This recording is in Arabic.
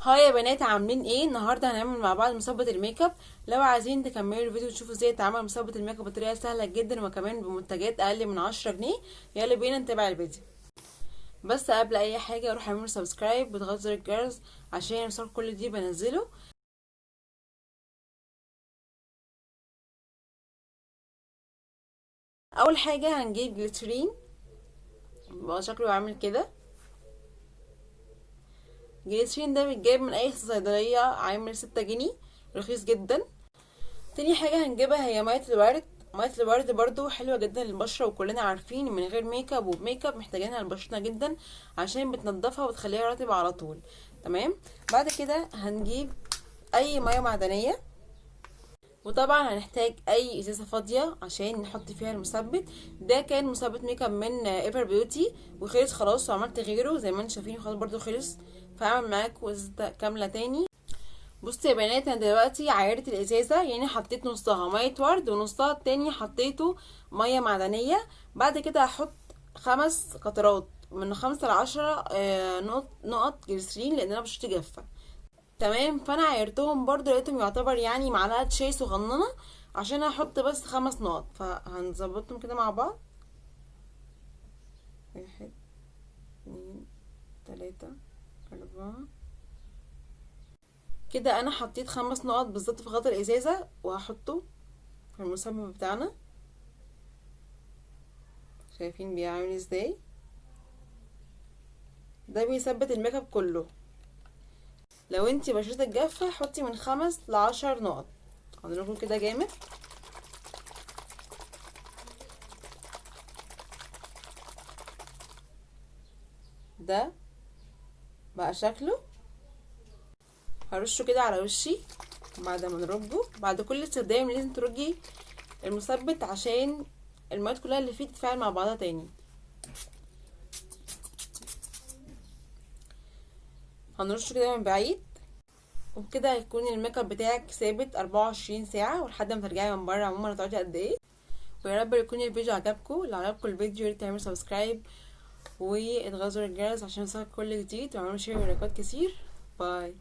هاي يا بنات، عاملين ايه؟ النهارده هنعمل مع بعض مثبت الميك اب. لو عايزين تكملوا الفيديو وتشوفوا ازاي تعمل مثبت الميك اب بطريقه سهله جدا وكمان بمنتجات اقل من 10 جنيه، يلا بينا نتابع الفيديو. بس قبل اي حاجه روح اعملوا سبسكرايب وتضغطوا زر الجرس عشان يوصلكوا كل دي بنزله. اول حاجه هنجيب جليترين، بقى شكله عامل كده. الجليترين ده بيتجاب من اي صيدليه، عامل 6 جنيه، رخيص جدا. تاني حاجة هنجيبها هي مية الورد. مية الورد برضو حلوة جدا للبشرة، وكلنا عارفين من غير ميك اب وبميك اب محتاجينها لبشرتنا جدا عشان بتنضفها وتخليها رطبة على طول. تمام. بعد كده هنجيب اي مية معدنية، وطبعا هنحتاج اي ازازة فاضية عشان نحط فيها المثبت. ده كان مثبت ميك اب من ايفر بيوتي وخلص خلاص، وعملت غيره زي ما انتم شايفين خلاص برضو خلص، فهعمل معاكم ازازة كاملة تاني. بصي يا بنات، انا دلوقتي عايرت الازازه، يعني حطيت نصها ميه ورد ونصها التاني حطيته ميه معدنيه. بعد كده هحط 5 قطرات من 5 ل10 نقط جليسرين لان انا بشرتي جافه. تمام. فانا عايرتهم برضو، لقيتهم يعتبر يعني معلقه شاي صغننه عشان احط بس 5 نقط، فهنظبطهم كده مع بعض. 1 2 3 4 كده. انا حطيت 5 نقط بالظبط في غطا الازازه، وهحطه في المثبت بتاعنا. شايفين بيعمل ازاي؟ ده بيثبت الميك اب كله. لو انتي بشرتك جافه حطي من 5 ل10 نقط. هنضربهم كده جامد. ده بقى شكله. هرشه كده على وشي بعد ما نرجه. بعد كل استخدام لازم ترجي المثبت عشان المواد كلها اللي فيه تتفاعل مع بعضها تاني. هنرشه كده من بعيد، وبكده هيكون الميك اب بتاعك ثابت 24 ساعه ولحد ما ترجعي من بره. عموما هتقعدي قد ايه؟ ويا رب يكون الفيديو عجبكم. لو عجبكم الفيديو ياريت تعملوا سبسكرايب واضغطوا زر الجرس عشان يوصلك كل جديد، وعملوا شير ولايكات كتير. باي.